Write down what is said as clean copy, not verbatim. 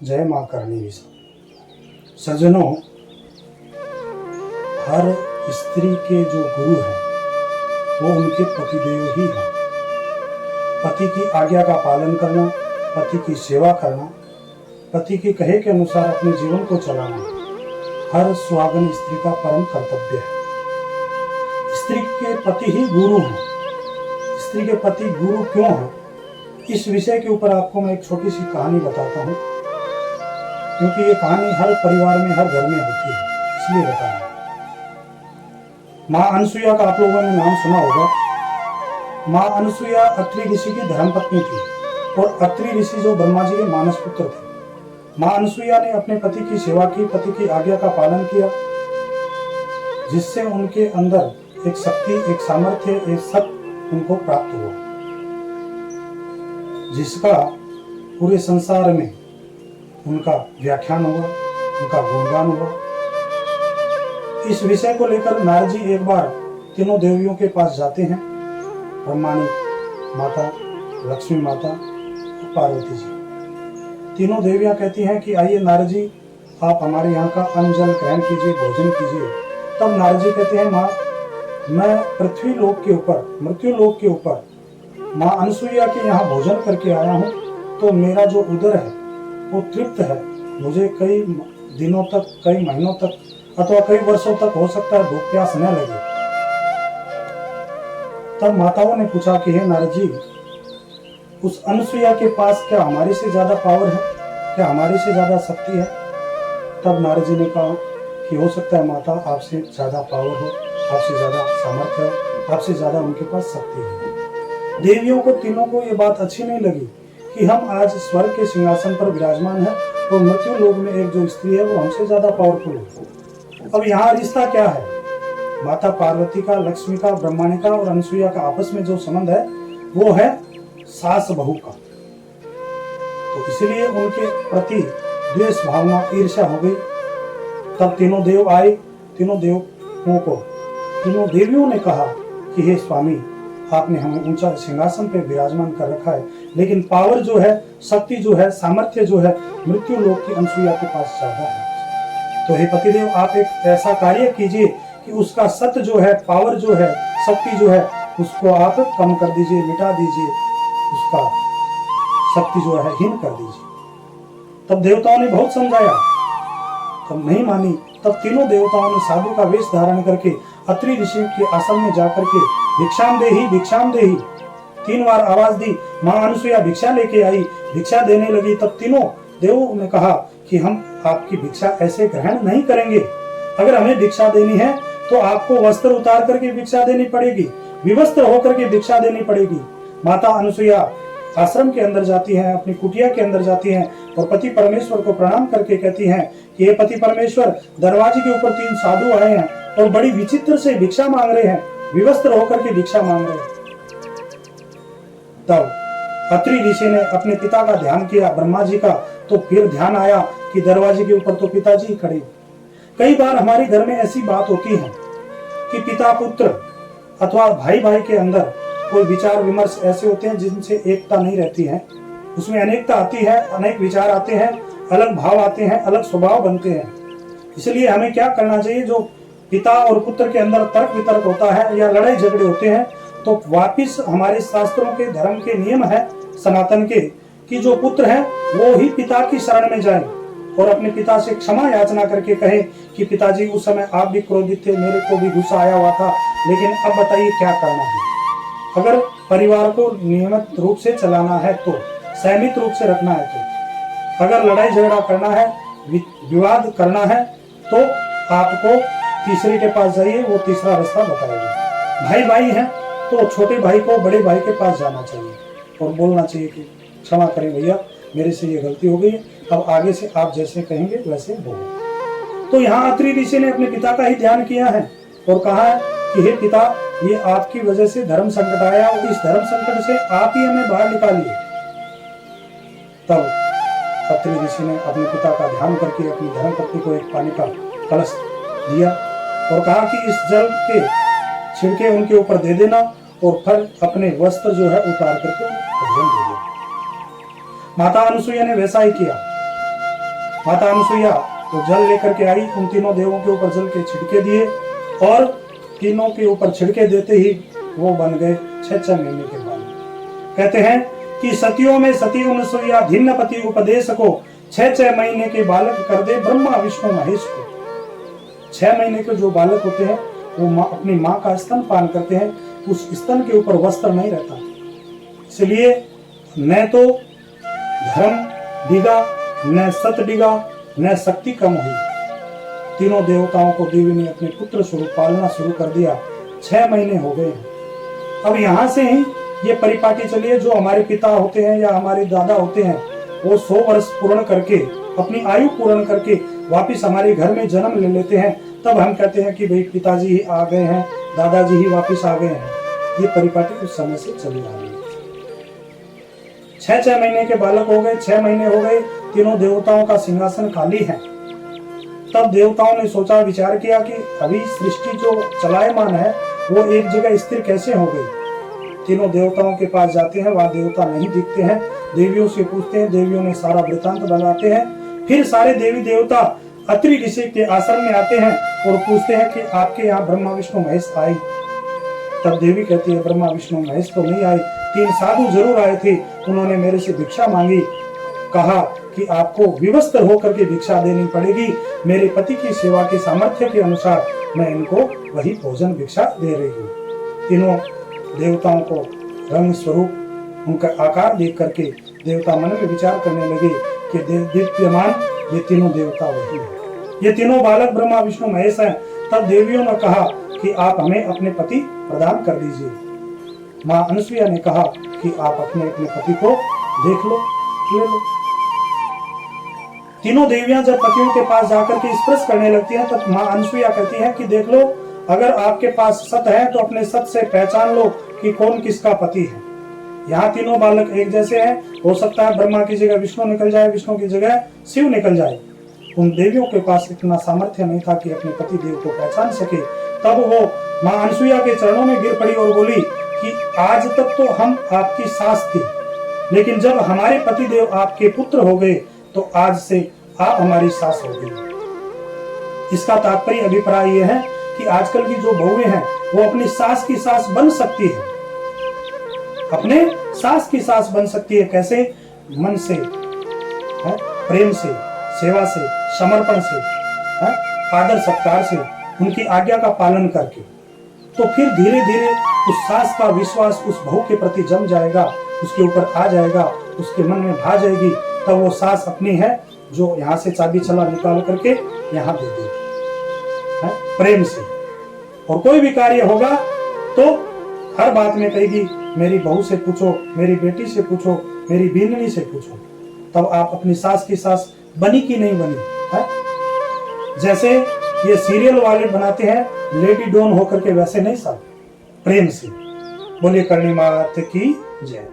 जय माँ करणी विषा। सज्जनों, हर स्त्री के जो गुरु हैं वो उनके पतिदेव ही हैं। पति की आज्ञा का पालन करना, पति की सेवा करना, पति के कहे के अनुसार अपने जीवन को चलाना हर सुहागन स्त्री का परम कर्तव्य है। स्त्री के पति ही गुरु हैं। स्त्री के पति गुरु क्यों हैं, इस विषय के ऊपर आपको मैं एक छोटी सी कहानी बताता हूँ, क्योंकि ये कहानी हर परिवार में, हर घर में होती है, इसलिए बता रहा हूँ। माँ अनसुईया का आप लोगों ने नाम सुना होगा। माँ अनसुईया अत्रि ऋषि की धर्मपत्नी थी और अत्रि ऋषि जो ब्रह्मा जी के मानस पुत्र थे। माँ अनसुईया ने अपने पति की सेवा की, पति की आज्ञा का पालन किया, जिससे उनके अंदर एक शक्ति, एक सामर्थ्य, एक सत्य उनको प्राप्त हुआ, जिसका पूरे संसार में उनका व्याख्यान हुआ, उनका गुणगान हुआ। इस विषय को लेकर नारद जी एक बार तीनों देवियों के पास जाते हैं, ब्रह्माणी माता, लक्ष्मी माता और पार्वती जी। तीनों देवियां कहती हैं कि आइए नारद जी, आप हमारे यहाँ का अन्न जल ग्रहण कीजिए, भोजन कीजिए। तब नारद जी कहते हैं, माँ मैं पृथ्वी लोक के ऊपर, मृत्यु लोक के ऊपर माँ अनसुईया के यहाँ भोजन करके आया हूँ, तो मेरा जो उदर है वो तृप्त है। मुझे कई दिनों तक, कई महीनों तक अथवा कई वर्षों तक हो सकता है भूख प्यास न लगे। तब माताओं ने पूछा कि हे नारद जी, उस अनसुईया के पास क्या हमारे से ज्यादा पावर है, क्या हमारे से ज्यादा शक्ति है? तब नारद जी ने कहा कि हो सकता है माता आपसे ज्यादा पावर हो, आपसे ज्यादा सामर्थ्य हो, आपसे ज्यादा उनके पास शक्ति है। देवियों को, तीनों को ये बात अच्छी नहीं लगी कि हम आज स्वर्ग के सिंहासन पर विराजमान है और मृत्यु लोक में एक जो स्त्री है वो हमसे ज्यादा पावरफुल है। अब यहाँ रिश्ता क्या है? माता पार्वती का, लक्ष्मी का, ब्रह्माणी का और अनसुईया का आपस में जो संबंध है वो है सास बहू का। तो इसलिए उनके प्रति द्वेष भावना, ईर्ष्या हो गई। तब तीनों देव आए। तीनों देवियों ने कहा कि हे स्वामी, आपने हमें ऊंचा सिंहासन पे विराजमान कर रखा है, लेकिन पावर जो है, शक्ति जो है, सामर्थ्य जो है मृत्यु लोक की अनसुईया के पास ज्यादा है। तो हे पतिदेव, आप एक ऐसा कार्य कीजिए कि उसका सत्य जो है, पावर जो है, शक्ति जो है, उसको आप कम कर दीजिए, मिटा दीजिए, उसका शक्ति जो है हीन कर दीजिए। तब देवताओं ने बहुत समझाया, तब नहीं मानी। तब तीनों देवताओं ने साधु का वेश धारण करके अत्रि ऋषि के आश्रम में जाकर के भिक्षाम देहि, भिक्षाम देहि 3 बार आवाज दी। माँ अनसुईया भिक्षा लेके आई, भिक्षा देने लगी। तब तीनों देवों ने कहा कि हम आपकी भिक्षा ऐसे ग्रहण नहीं करेंगे। अगर हमें भिक्षा देनी है तो आपको वस्त्र उतार करके भिक्षा देनी पड़ेगी, विवस्त्र होकर के भिक्षा देनी पड़ेगी। माता अनसुईया आश्रम के अंदर जाती हैं, अपनी कुटिया के अंदर जाती हैं और पति परमेश्वर को प्रणाम करके कहती हैं कि हे पति परमेश्वर, दरवाजे के ऊपर 3 साधु आए हैं और बड़ी विचित्र से भिक्षा मांग रहे हैं, विवस्त्र होकर के भिक्षा मांग रहे हैं। तब अत्रि ऋषि ने अपने पिता का ध्यान किया, ब्रह्मा जी का, तो फिर ध्यान आया कि दरवाजे के ऊपर तो पिताजी ही खड़े। कई बार हमारे घर में ऐसी बात होती है कि पिता पुत्र अथवा भाई भाई के अंदर कोई विचार विमर्श ऐसे होते हैं जिनसे एकता नहीं रहती है, उसमें अनेकता आती है, अनेक विचार आते हैं, अलग भाव आते हैं, अलग स्वभाव बनते हैं। इसलिए हमें क्या करना चाहिए? जो पिता और पुत्र के अंदर तर्क वितर्क होता है या लड़ाई झगड़े होते हैं, तो वापिस हमारे शास्त्रों के, धर्म के नियम है सनातन के कि जो पुत्र है वो ही पिता की शरण में जाए और अपने पिता से क्षमा याचना करके कहे कि पिताजी, उस समय आप भी क्रोधित थे, मेरे को भी गुस्सा आया हुआ था, लेकिन अब बताइए क्या करना है। अगर परिवार को नियमित रूप से चलाना है तो, संयमित रूप से रखना है तो, अगर लड़ाई झगड़ा करना है, विवाद करना है, तो आपको तीसरे के पास जाइए, वो तीसरा रास्ता बताएगा। भाई भाई हैं तो छोटे भाई को बड़े भाई के पास जाना चाहिए और बोलना चाहिए कि क्षमा करें भैया, मेरे से ये गलती हो गई, अब आगे से आप जैसे कहेंगे वैसे बोलो। तो यहाँ अत्रि ऋषि ने अपने पिता का ही ध्यान किया है और कहा है कि हे पिता, ये आपकी वजह से धर्म संकट आया और इस धर्म संकट से आप ही हमें बाहर निकालिए। तब अत्रि ऋषि ने अपने पिता का ध्यान करके अपनी धर्मपत्नी को एक पानी का कलश दिया और कहा कि इस जल के छिड़के उनके ऊपर दे देना और फिर अपने वस्त्र जो है उतार करके भोजन दे देना। माता अनसुईया ने वैसा ही किया। माता अनुसुईया तो जल लेकर के आई, उन तीनों देवों के ऊपर जल के छिड़के दिए और तीनों के ऊपर छिड़के देते ही वो बन गए 6 महीने के बाद। कहते हैं कि सतियों में सती अनुसुईया भिन्न पति उपदेश को 6 महीने के बालक कर दे ब्रह्मा विष्णु महेश को। 6 महीने के जो बालक होते हैं वो अपनी माँ का स्तन पान करते हैं, उस स्तन के ऊपर वस्त्र नहीं रहता, इसलिए न तो धर्म डिगा, न सत्य डिगा, न शक्ति कम हुई। तीनों देवताओं को देवी ने अपने पुत्र स्वरूप पालना शुरू कर दिया। 6 महीने हो गए। अब यहाँ से ही ये परिपाटी चलिए, जो हमारे पिता होते हैं या हमारे दादा होते हैं वो 100 वर्ष पूर्ण करके, अपनी आयु पूर्ण करके वापिस हमारे घर में जन्म ले लेते हैं, तब हम कहते हैं कि भाई पिताजी ही आ गए हैं, दादाजी ही वापिस आ गए हैं। ये परिपाटी उस समय से चली आ रही है। 6 महीने के बालक हो गए, 6 महीने हो गए, तीनों देवताओं का सिंहासन खाली है। तब देवताओं ने सोचा विचार किया कि अभी सृष्टि जो चलायमान है वो एक जगह स्थिर कैसे हो गई। तीनों देवताओं के पास जाते हैं, वहां देवता नहीं दिखते हैं, देवियों से पूछते हैं, देवियों ने सारा वृतांत बताते हैं। फिर सारे देवी देवता अत्रि ऋषि के आश्रम में आते हैं और पूछते हैं कि आपके यहाँ ब्रह्मा विष्णु महेश आए। तब देवी कहती है ब्रह्मा विष्णु महेश तो नहीं आए, 3 साधु जरूर आए थे, उन्होंने मेरे से भिक्षा मांगी, कहा कि आपको विवस्त्र होकर के भिक्षा देनी पड़ेगी, मेरे पति की सेवा के सामर्थ्य के अनुसार मैं इनको वही भोजन भिक्षा दे रही हूँ। तीनों देवताओं को रंग स्वरूप उनका आकार देख करके देवता मन में विचार करने लगे कि दीप्यमान ये तीनों देवता वही है, ये तीनों बालक ब्रह्मा विष्णु महेश हैं। तब देवियों ने कहा कि आप हमें अपने पति प्रदान कर दीजिए। माँ अनुसुईया ने कहा कि आप अपने पति को देख लो, ले लो। तीनों देवियां जब पतियों के पास जाकर के स्पर्श करने लगती हैं, तब माँ अनुसुईया कहती हैं कि देख लो, अगर आपके पास सत है तो अपने सत से पहचान लो कि कौन किसका पति है। यहाँ तीनों बालक एक जैसे हैं, हो सकता है ब्रह्मा की जगह विष्णु निकल जाए, विष्णु की जगह शिव निकल जाए। उन देवियों के पास इतना सामर्थ्य नहीं था कि अपने पति देव को पहचान सके। तब वो माँ अनुसुईया के चरणों में गिर पड़ी और बोली कि आज तक तो हम आपकी सास थी, लेकिन जब हमारे पति देव आपके पुत्र हो गए तो आज से आप हमारी सास हो गई। इसका तात्पर्य अभिप्राय यह है कि आजकल की जो बहुएं हैं वो अपनी सास की सास बन सकती है, अपने सास की सास बन सकती है। कैसे? मन से, प्रेम से, सेवा से, समर्पण से, आदर सत्कार से, उनकी आज्ञा का पालन करके। तो फिर धीरे धीरे उस सास का विश्वास उस बहू के प्रति जम जाएगा, उसके ऊपर आ जाएगा, उसके मन में भा जाएगी। तब वो सास अपनी है जो यहाँ से चाबी चला निकाल करके यहाँ दे देगी प्रेम से। और कोई भी कार्य होगा तो हर बात में कहेगी मेरी बहू से पूछो, मेरी बेटी से पूछो, मेरी बीननी से पूछो। तब आप अपनी सास की सास बनी कि नहीं बनी है? जैसे ये सीरियल वाले बनाते हैं लेडी डॉन होकर के, वैसे नहीं साहब, प्रेम से। बोलिए करणी माता की जय।